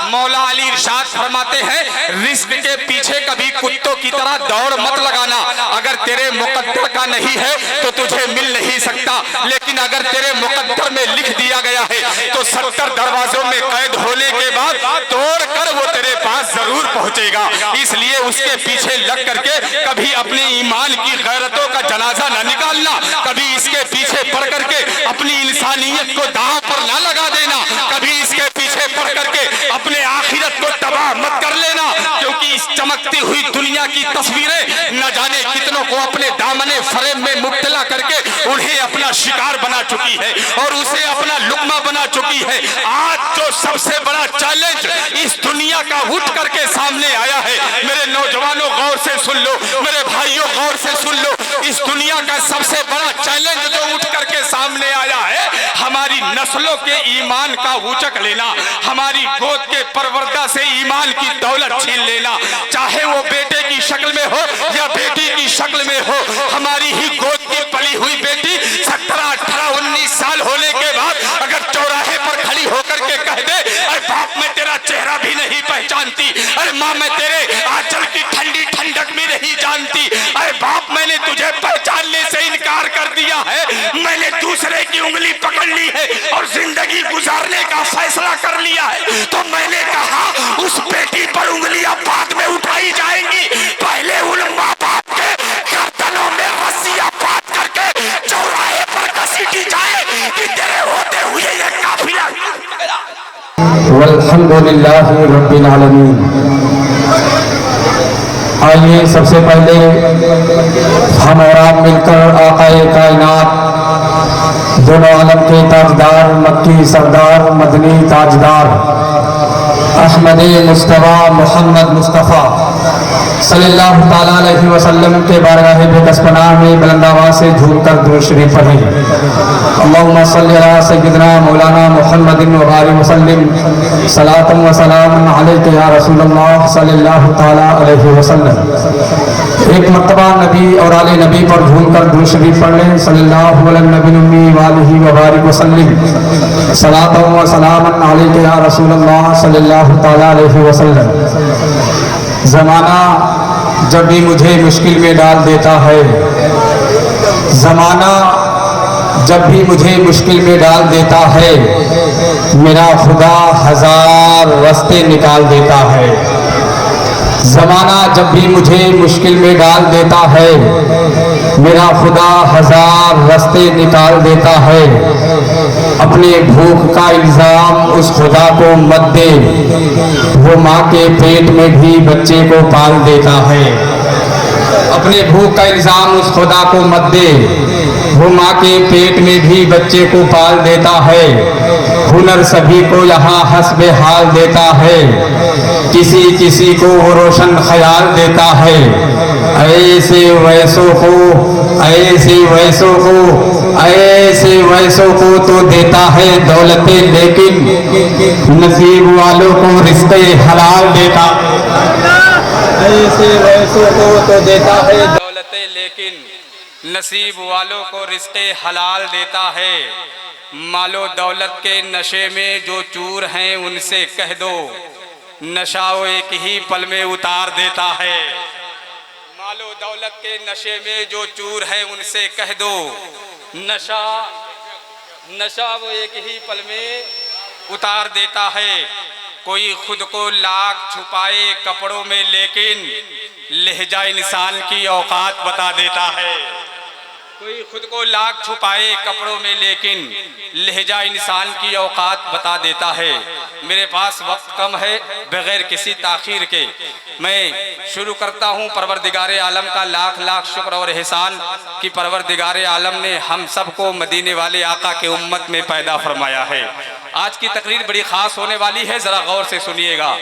मौला अली इरशाद फरमाते हैं, रिस्क के पीछे कभी कुत्तों की तरह दौड़ मत लगाना। अगर तेरे मुकद्दर का नहीं है तो तुझे मिल नहीं सकता, लेकिन अगर तेरे मुकद्दर में लिख दिया गया है तो 70 दरवाजों में कैद होने के बाद तोड़ कर वो तेरे पास जरूर पहुंचेगा। इसलिए उसके पीछे लग करके कभी अपने ईमान की गैरतों का जनाजा न निकालना, कभी इसके पीछे पड़ करके अपनी इंसानियत को दांव पर न लगा देना, कभी इसके पीछे पड़ करके अपने आखिरत को तबाह मत कर लेना, क्योंकि इस चमकती हुई दुनिया की तस्वीरें न जाने कितनों को अपने दामने फरेब में मुब्तला करके उन्हें अपना शिकार बना चुकी है और उसे अपना लुक्मा बना चुकी है। आज जो सबसे बड़ा चैलेंज इस दुनिया का उठ करके सामने आया है, मेरे नौजवानों गौर से सुन लो, मेरे भाइयों गौर से सुन लो, इस दुनिया का सबसे बड़ा चैलेंज जो उठ करके सामने आया है, हमारी नस्लों के ईमान का ऊंचक लेना, हमारी गोद के परवरदा से ईमान की दौलत छीन लेना, चाहे वो बेटे की शक्ल में हो या बेटी की शक्ल में हो। हमारी ही गोद की पली हुई बेटी 17, 18, 19 साल होने के बाद अगर चौराहे पर खड़ी होकर के कह दे, अरे बाप मैं तेरा चेहरा भी नहीं पहचानती, अरे माँ मैं तेरे आंचल की ठंडी ठंडक भी नहीं जानती, अरे बाप मैंने तुझे पहचानने से इनकार कर दिया है, मैंने दूसरे की उंगली पकड़ ली है और जिंदगी गुजारने का फैसला कर लिया है, तो मैंने कहा उस बेटी पर उंगलियां बाद में उठाई जाएंगी, पहले उन माँ बाप के गर्दनों में रस्सियां बांध करके चौराहे पर घसीटी जाए कि तेरे होते हुए ये काफिला। वल्हम्दुलिल्लाहि रब्बिल आलमीन। आइए सबसे पहले हम और आप मिलकर आक़ाए कायनात, दोनों आलम के ताजदार, मक्की सरदार, मदनी ताजदार, अहमद मुस्तफ़ा मोहम्मद मुस्तफ़ा सल्लल्लाहु ताला अलैहि वसल्लम के बारगाह बेकसपनाह में बुलंद आवाज़ से झूमकर दुरूद शरीफ पढ़ें। अल्लाहुम्मा सल्लि अला सय्यिदिना मौलाना मुहम्मदिन व बारिक वसल्लिम सलातन व सलामन अलैका या रसूलल्लाह सल्लल्लाहु ताला अलैहि वसल्लम। एक मर्तबा नबी और आले नबी पर झूमकर दुरूद शरीफ पढ़ लें। सल्लल्लाहु अलैहि नबी वालिहि व बारिक वसल्लिम सलातन व सलामन अलैका या रसूलल्लाह सल्लल्लाहु ताला अलैहि वसल्लम। ज़माना जब भी मुझे मुश्किल में डाल देता है, ज़माना जब भी मुझे मुश्किल में डाल देता है, मेरा खुदा हजार रास्ते निकाल देता है। ज़माना जब भी मुझे मुश्किल में डाल देता है, मेरा खुदा हजार रास्ते निकाल देता है। अपने भूख का इल्ज़ाम उस खुदा को मत दे, वो माँ के पेट में भी बच्चे को पाल देता है। अपने भूख का इल्ज़ाम उस खुदा को मत दे, वो माँ के पेट में भी बच्चे को पाल देता है। हुनर सभी को यहाँ हस्बे हाल देता है, किसी किसी को वो रोशन ख्याल देता है। ऐसे वैसों को, ऐसे वैसों को, ऐसे वैसों को तो देता है दौलतें, लेकिन नसीब वालों को रिश्ते हलाल देता। ऐसे वैसों को तो देता है दौलतें, लेकिन नसीब वालों को रिश्ते हलाल देता है। मालो दौलत के नशे में जो चूर हैं उनसे कह दो, नशा वो एक ही पल में उतार देता है। मालो दौलत के नशे में जो चूर है उनसे कह दो, नशा वो एक ही पल में उतार देता है। कोई खुद को लाख छुपाए कपड़ों में, लेकिन लहजा इंसान की औकात बता देता है। कोई खुद को लाख छुपाए कपड़ों में, लेकिन लहजा इंसान की औकात बता देता है। मेरे पास वक्त कम है, बगैर किसी ताखीर के मैं शुरू करता हूँ। परवरदिगार आलम का लाख लाख शुक्र और एहसान कि परवरदिगार आलम ने हम सबको मदीने वाले आका के उम्मत में पैदा फरमाया है। आज की तकरीर बड़ी ख़ास होने वाली है, ज़रा गौर से सुनिएगा।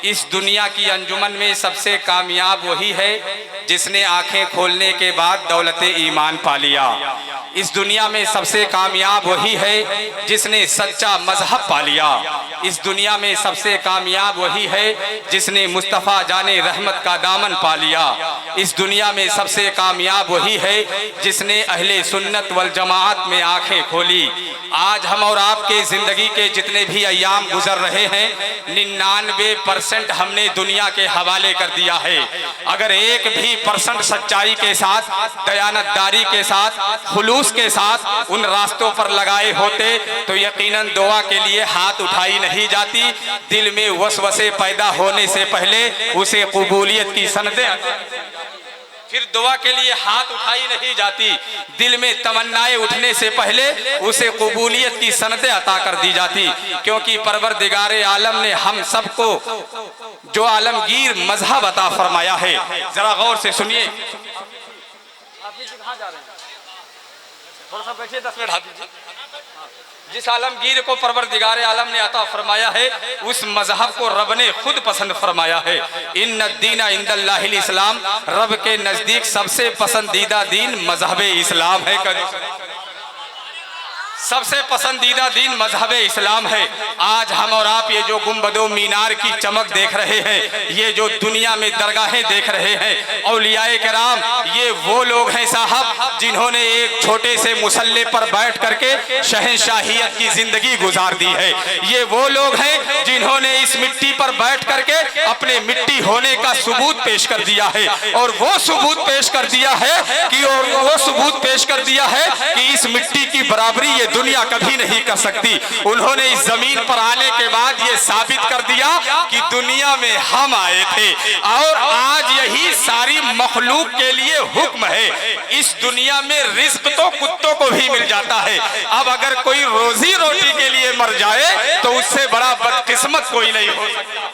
इस दुनिया की अंजुमन में सबसे कामयाब वही है जिसने आंखें खोलने के बाद दौलत ईमान पा लिया। इस दुनिया में सबसे कामयाब वही है जिसने सच्चा मजहब पा लिया। इस दुनिया में सबसे कामयाब वही है जिसने मुस्तफ़ा जाने रहमत का दामन पा लिया। इस दुनिया में सबसे कामयाब वही है जिसने अहले सुन्नत वल जमाअत में आंखें खोली। आज हम और आपके ज़िंदगी के जितने भी अय्याम गुजर रहे हैं 99% हमने दुनिया के हवाले कर दिया है। अगर 1% सच्चाई के साथ, दयानतदारी के साथ, खुलूस के साथ उन रास्तों पर लगाए होते तो यकीनन दुआ के लिए हाथ उठाई नहीं जाती। दिल में वसवसे पैदा होने से पहले उसे कबूलियत की सनदें, फिर दुआ के लिए हाथ उठाई नहीं जाती। दिल में तमन्नाएं उठने से पहले उसे कबूलियत की सनदें अता कर दी जाती। क्योंकि परवरदिगारे आलम ने हम सबको जो आलमगीर मजहब अता फरमाया है, जरा गौर से सुनिए। थोड़ा सा बैठिए, 10 मिनट हाथ दीजिए। जिस आलमगीर को परवरदिगारे आलम ने अता फरमाया है उस मजहब को रब ने खुद पसंद फरमाया है। इन्न दीना इंदल्लाहिल इस्लाम, रब के नजदीक सबसे पसंदीदा दीन मजहब इस्लाम है। सबसे पसंदीदा दीन मजहब इस्लाम है। आज हम और आप ये जो गुंबदो मीनार की चमक देख रहे हैं, ये जो दुनिया में दरगाहें देख रहे हैं, औलियाए किराम, ये वो लोग हैं साहब जिन्होंने एक छोटे से मुसल्ले पर बैठ करके शहंशाहियत की जिंदगी गुजार दी है। ये वो लोग हैं जिन्होंने इस मिट्टी पर बैठ करके अपने मिट्टी होने का सबूत पेश कर दिया है। और वो सबूत पेश कर दिया है कि इस मिट्टी की बराबरी ये दुनिया कभी नहीं कर सकती। उन्होंने इस जमीन पर आने के बाद ये साबित कर दिया कि दुनिया में हम आए थे और आज यही सारी मखलूक के लिए हुक्म है। इस दुनिया में रिस्क तो कुत्तों को भी मिल जाता है। अब अगर कोई रोजी रोटी के लिए मर जाए तो उससे बड़ा बदकिस्मत कोई नहीं हो सकता।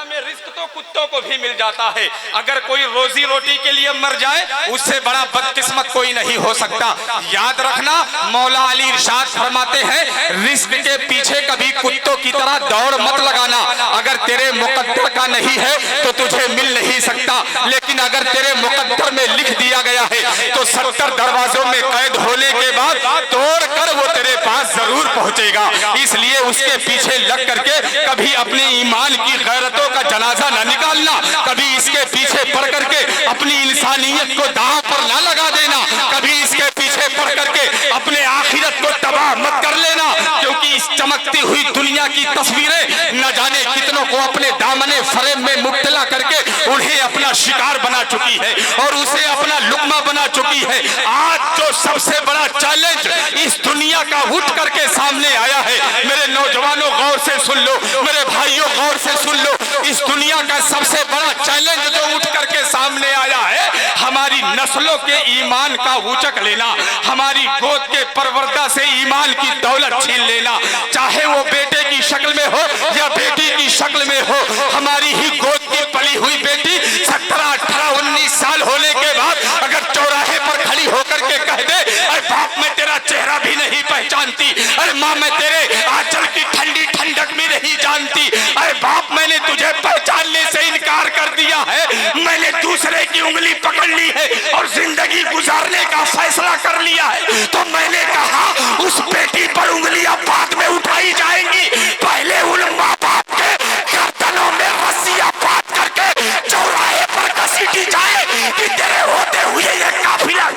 में रिस्क तो कुत्तों को भी मिल जाता है। अगर कोई रोजी रोटी के लिए मर जाए उससे बड़ा बदकिस्मत कोई नहीं हो सकता। याद रखना, मौला अली इरशाद फरमाते हैं, रिस्क के पीछे कभी कुत्तों की तरह दौड़ मत लगाना। अगर तेरे मुकद्दर का नहीं है तो तुझे मिल नहीं सकता, लेकिन अगर तेरे मुकद्दर में लिख दिया गया है तो 70 दरवाजों में कैद होने के बाद तोड़ कर वो तेरे पास जरूर पहुंचेगा। इसलिए उसके पीछे लग करके कभी अपने ईमान की गैरतों का जनाजा न निकालना, कभी इसके पीछे पड़ करके अपनी इंसानियत को दांव पर न लगा देना, कभी इसके पीछे पड़ करके अपने आखिरत को तबाह मत कर लेना। क्योंकि इस चमकती हुई दुनिया की तस्वीरें न जाने कितनों को अपने दामने फरेब में मुब्तला करके उन्हें अपना शिकार बना चुकी है और उसे अपना लुक्मा बना चुकी है। आज जो सबसे बड़ा चैलेंज इस दुनिया का उठ करके सामने आया है, मेरे नौजवानों गौर से सुन लो, मेरे भाइयों गौर से सुन लो, इस दुनिया का सबसे बड़ा चैलेंज जो उठ करके सामने आया है, हमारी नस्लों के ईमान का ऊंचक लेना, हमारी गोद के परवरदा से ईमान की दौलत छीन लेना। चाहे वो बेटे की शक्ल में हो या बेटी की शक्ल में हो, हमारी ही गोद की पली हुई बेटी 17, 18, 19 साल होने के बाद अगर चौराहे पर खड़ी होकर के कह दे, अरे बाप मैं तेरा चेहरा भी नहीं पहचानती, अरे माँ मैं तेरे आंचल की ठंडी ठंडक भी नहीं जानती, अरे बाप मैंने तुझे पहचानने से इनकार कर दिया है, मैंने दूसरे की उंगली पकड़ ली है और जिंदगी गुजारने का फैसला कर लिया है, तो मैंने कहा उस बेटी पर उंगलियां बाद में उठाई जाएंगी। पहले उन माँ बाप के गर्दनों में रस्सियां बांध करके चौराहे पर घसीटी जाए कि तेरे होते हुए ये काफिला।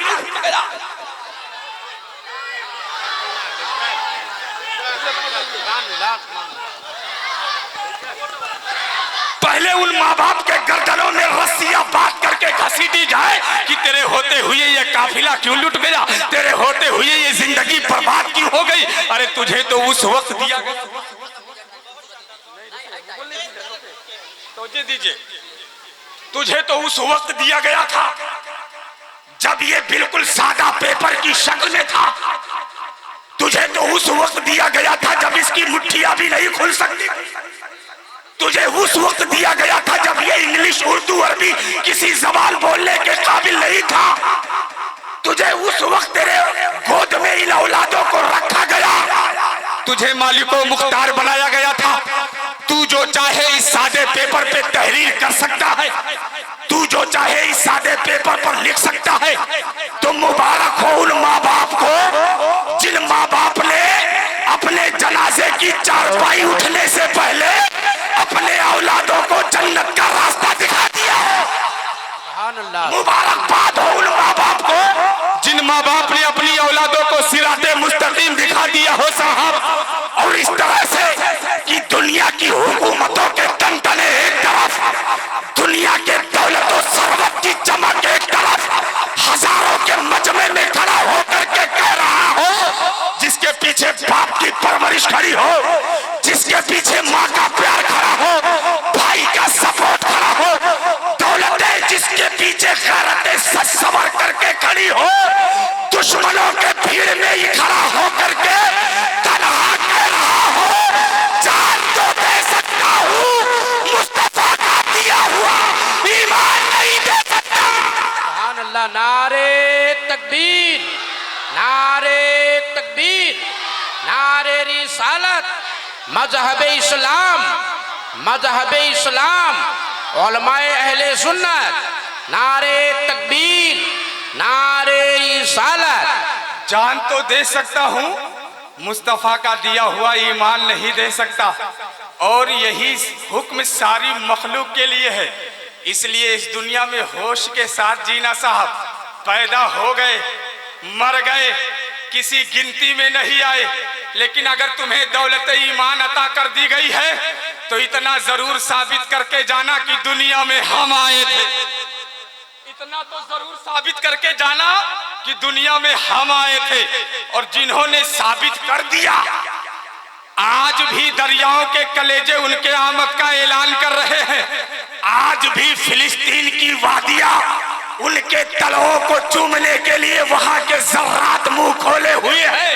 पहले उन माँ बाप के गर्दनों में रस्सियां बांध करके घसीटी जाए कि तेरे होते हुए ये काफिला क्यों लुट गया, तेरे होते हुए ये जिंदगी बर्बाद क्यों हो गई। अरे तुझे तो उस वक्त दिया गया, दीजिए, तुझे तो उस वक्त दिया गया था जब ये बिल्कुल सादा पेपर की शक्ल में था। तुझे तो उस वक्त दिया गया था जब इसकी मुट्ठियां भी नहीं खुल सकती। तुझे उस वक्त दिया गया था जब ये इंग्लिश, उर्दू, अरबी किसी जबान बोलने के काबिल नहीं था। तुझे उस वक्त तेरे गोद में इन औलादों को रखा गया, तुझे मालिको मुख्तार बनाया गया था, तू जो चाहे इस सादे पेपर पे तहरीर कर सकता है, तू जो चाहे इस सादे पेपर पर लिख सकता है। तो मुबारक हो उन माँ बाप को जिन माँ बाप ने अपने जनाजे की चारपाई उठने से पहले अपने औलादों को जन्नत का रास्ता दिखा दिया है। मुबारकबाद हो उन माँ बाप को जिन माँ बाप ने अपनी औलादों को सिराते मुस्तकीम दिखा दिया हो साहब। और इस तरह से कि दुनिया की हुकूमतों के टनटने एक तरफ, दुनिया के दौलत और सरवत की चमक एक तरफ, हजारों के मजमे में खड़ा होकर के कह रहा हो, जिसके पीछे बाप की परवरिश खड़ी हो, जिसके पीछे माँ का प्यार खड़ा हो, भाई का सपोर्ट खड़ा हो, दौलत है जिसके पीछे खैरतें सच सवर करके खड़ी हो, दुश्मनों के भीड़ में ही खड़ा होकर के तन्हा कह रहा हो, जान तो दे सकता हूँ, मुस्तफा का दिया हुआ ईमान नहीं दे सकता। सुभान अल्लाह। नारे तकबीर, नारे तकबीर, नारे रिसालत, मजहब इस्लाम, मजहब इस्लाम, उलमाए अहले सुन्नत, नारे तकबीर, नारे रिसालत। जान तो दे सकता हूँ, मुस्तफा का दिया हुआ ईमान नहीं दे सकता। और यही हुक्म सारी मखलूक के लिए है। इसलिए इस दुनिया में होश के साथ जीना साहब। पैदा हो गए, मर गए, किसी गिनती में नहीं आए, लेकिन अगर तुम्हें दौलत ईमान अता कर दी गई है तो इतना जरूर साबित करके जाना कि दुनिया में हम आए थे। इतना तो जरूर साबित करके जाना कि दुनिया में हम आए थे। और जिन्होंने साबित कर दिया, आज भी दरियाओं के कलेजे उनके आमद का ऐलान कर रहे हैं। आज भी फिलिस्तीन की वादियां उनके तलवों को चूमने के लिए वहां के जर्रात मुंह खोले हुए हैं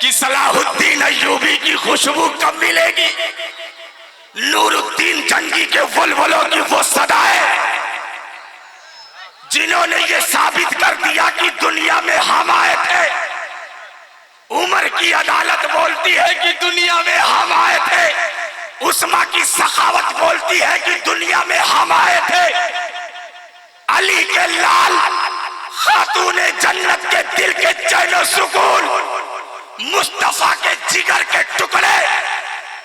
कि सलाहुद्दीन अय्यूबी की खुशबू कब मिलेगी, नूरुद्दीन जंगी के वुलवुलों की वो सदाएं, जिन्होंने ये साबित कर दिया कि दुनिया में हम आए थे। उमर की अदालत बोलती है कि दुनिया में हम आए थे। उस्मा की सखावत बोलती है कि दुनिया में हम आए थे। अली के लाल, खातूने जन्नत के दिल के चैन सुकून, मुस्तफा के जिगर के टुकड़े,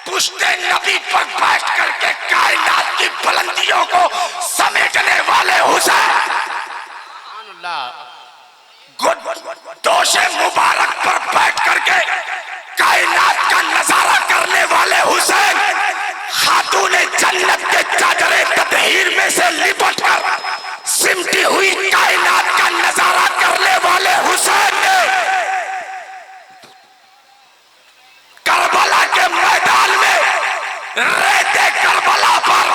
पुश्ते नबी पर बैठ करके कायनात की बुलंदियों को समेटने वाले हुसैन, दोषे मुबारक पर बैठ करके कायनात का नजारा करने वाले हुसैन, खातूने जन्नत के चादरे तदहीर में से लिपट कर सिमटी हुई कायनात का नजारा करने वाले हुसैन ने करबला के मैदान में रहते करबला पर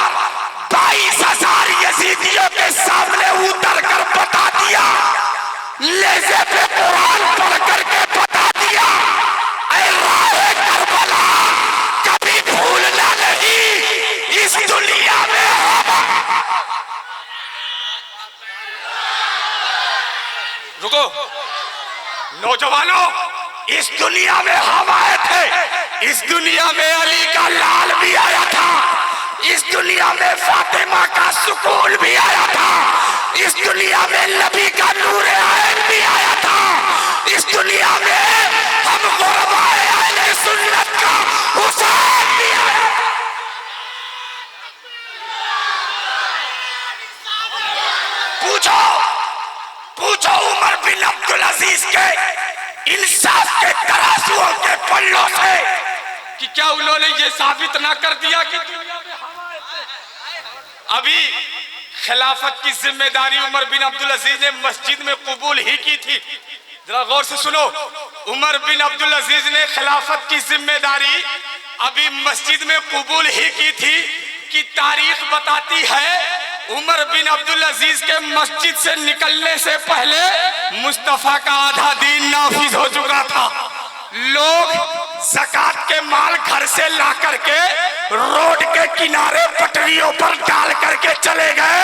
22,000 यजीदियों के सामने उतर कर बता दिया, लेज़े पे कुरान पढ़ करके बता दिया, ऐ राहे करबला कभी भूलना नहीं, इस दुनिया में रुको नौजवानों, इस दुनिया में हम आए थे। इस दुनिया में अली का लाल भी आया था, इस दुनिया में फातिमा का सुकून भी आया था, इस दुनिया में नबी का नूरे आयन भी आया था, इस दुनिया में हम गुरबाए अहले सुन्नत का हुसैन भी आया था। पूछो पूछो उमर बिन अब्दुल अजीज के इंसाफ के तराजुओं के पल्लों से कि क्या उन्होंने ये साबित ना कर दिया कि दुनिया में हम आए थे। अभी खिलाफत की जिम्मेदारी उमर बिन अब्दुल अजीज ने मस्जिद में कबूल ही की थी। जरा गौर से सुनो, उमर बिन अब्दुल अजीज ने खिलाफत की जिम्मेदारी अभी मस्जिद में कबूल ही की थी कि तारीख बताती है उमर बिन अब्दुल अजीज के मस्जिद से निकलने से पहले मुस्तफा का आधा दीन नाफिज हो चुका था। लोग ज़कात के माल घर से ला करके रोड के किनारे पटरियों पर डाल करके चले गए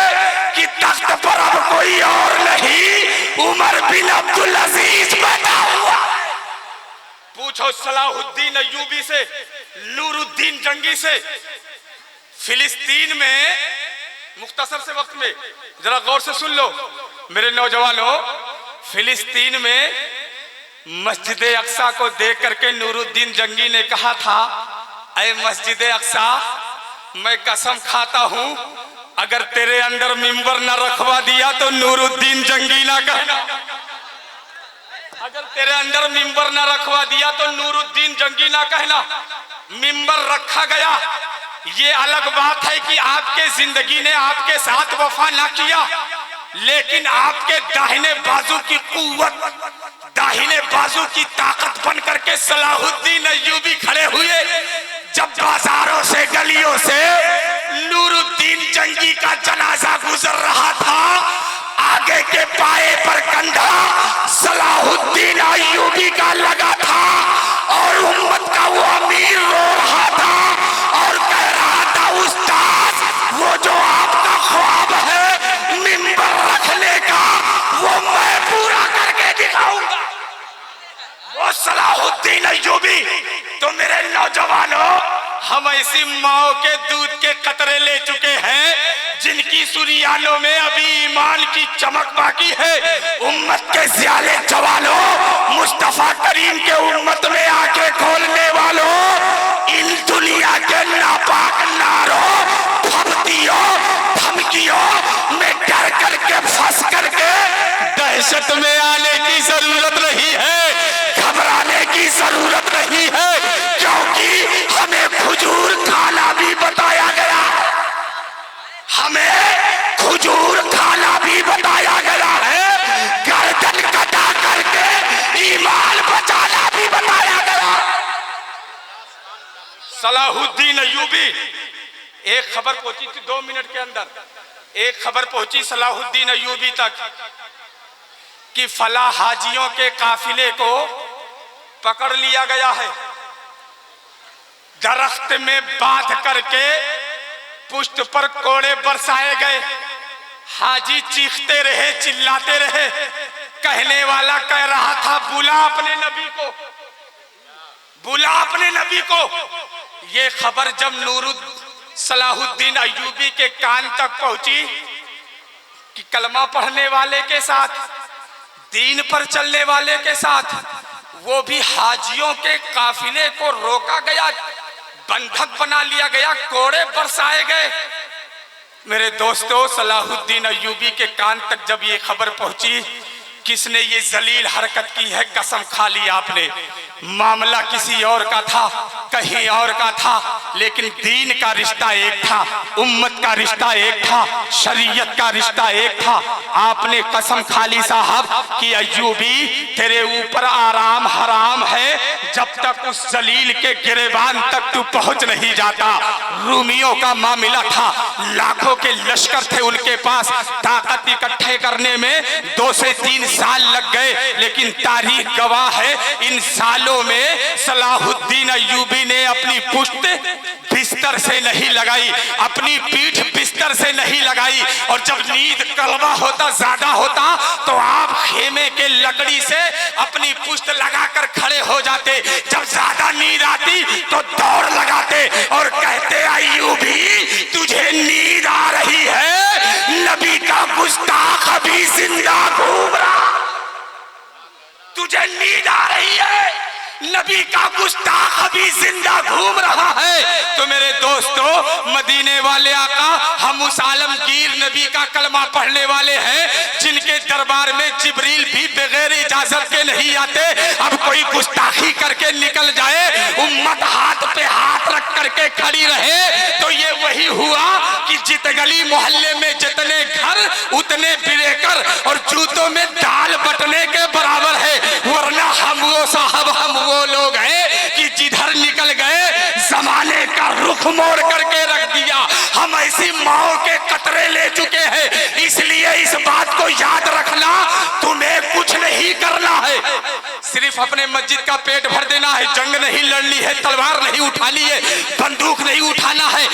कि तख्त पर अब कोई और नहीं, उमर बिन अब्दुल अजीज बैठा हुआ। पूछो सलाहुद्दीन अय्यूबी से, नूरुद्दीन जंगी से फिलिस्तीन में, मुख्तसर से वक्त में जरा गौर से सुन लो मेरे नौजवानों, फिलिस्तीन में मस्जिद अक्सा को देख करके नूरुद्दीन जंगी ने कहा था, ऐ मस्जिद अक्सा, मैं कसम खाता हूं अगर तेरे अंदर मिंबर न रखवा दिया तो नूरुद्दीन जंगी ना कहना। अगर तेरे अंदर मिंबर न रखवा दिया तो नूरुद्दीन जंगी ना कहना। मिंबर रखा गया, ये अलग बात है कि आपके जिंदगी ने आपके साथ वफा ना किया, लेकिन आपके दाहिने बाजू की कुव्वत, दाहिने बाजू की ताकत बन करके सलाहुद्दीन अय्यूबी खड़े हुए। जब बाजारों से गलियों से नूरुद्दीन जंगी का जनाजा गुजर रहा था, आगे के पाए पर कंधा सलाहुद्दीन अय्यूबी का लगा था और उम्मत का वो अमीर रो रहा था और कह रहा था, उस्ताद वो जो आपका ख्वाब है मिंबर रखने का, वो मैं पूरा करके दिखाऊंगा। वो सलाहुद्दीन अय्यूबी। तो मेरे नौजवानों, हम ऐसी माओ के दूध के कतरे ले चुके हैं जिनकी सुरियानों में अभी ईमान की चमक बाकी है। उम्मत के सियाले जवानों, मुस्तफा करीम के उम्मत में आंखें खोलने वालों, इन दुनिया के नापाक नारों, फब्तियों, धमकियों में डर करके, फंस करके दहशत में आने की जरूरत नहीं है, घबराने की जरूरत नहीं है, क्योंकि हमें खजूर खाना भी बताया गया, हमें खजूर खाना भी बताया गया है, गर्दन कटा करके ईमान बचाना भी बताया गया। सलाहुद्दीन अय्यूबी, एक खबर पहुंची थी 2 मिनट के अंदर, एक खबर पहुंची सलाहुद्दीन अय्यूबी तक कि फला हाजियों के काफिले को पकड़ लिया गया है, दरख्त में बांध करके पुष्ट पर कोड़े बरसाए गए। हाजी चीखते रहे, चिल्लाते रहे, कहने वाला कह रहा था, बुला अपने नबी को, बुला अपने नबी को। ये खबर जब सलाहुद्दीन अय्यूबी के कान तक पहुंची कि कलमा पढ़ने वाले के साथ, दीन पर चलने वाले के साथ, वो भी हाजियों के काफिले को रोका गया, बंधक बना लिया गया, कोड़े बरसाए गए। मेरे दोस्तों, सलाहुद्दीन अय्यूबी के कान तक जब ये खबर पहुंची, किसने ये जलील हरकत की है, कसम खा ली आपने। मामला किसी और का था, कहीं और का था, लेकिन दीन का रिश्ता एक था, उम्मत का रिश्ता एक था, शरीयत का रिश्ता एक था। आपने कसम खा ली साहब कि अय्यूबी तेरे ऊपर आराम हराम है जब तक उस जलील के गिरेबान तक तू पहुंच नहीं जाता। रूमियों का मामला था, लाखों के लश्कर थे उनके पास, ताकत इकट्ठे करने में 2 से 3 साल लग गए, लेकिन तारीख गवाह है इन सालों में सलाहुद्दीन अय्यूबी ने अपनी पुश्त बिस्तर से नहीं लगाई, अपनी पीठ बिस्तर से नहीं लगाई। और जब नींद कलवा होता, ज्यादा होता, तो आप खेमे के लकड़ी से अपनी पुश्त लगाकर खड़े हो जाते। जब ज्यादा नींद आती तो दौड़ लगाते और कहते, अय्यूबी तुझे नींद आ रही है, नबी का गुस्ताख अभी जिंदा घूम रहा, तुझे नींद आ रही है, नबी का गुस्ताख अभी जिंदा घूम रहा है। तो मेरे दोस्तों, मदीने वाले आका, हम उस आलमगीर नबी का कलमा पढ़ने वाले हैं जिनके दरबार में जिब्रील भी बगैर इजाजत के नहीं आते। अब कोई गुस्ताखी करके निकल जाए, उम्मत हाथ पे हाथ रख करके खड़ी रहे, तो ये वही हुआ कि जित गली मोहल्ले में जितने घर उतने बिरेकर और जूतों में दाल बटने के बराबर है। वरना हम वो साहब, हम वो लोग हैं कि जिधर निकल गए जमाने का रुख मोड़ करके रख दिया। हम ऐसी माओ के कतरे ले चुके हैं, इसलिए इस बात को याद रखना, तुम्हें कुछ नहीं करना है, सिर्फ अपने मस्जिद का पेट भर देना है। जंग नहीं लड़नी है, तलवार नहीं उठानी है, बंदूक नहीं उठाना है,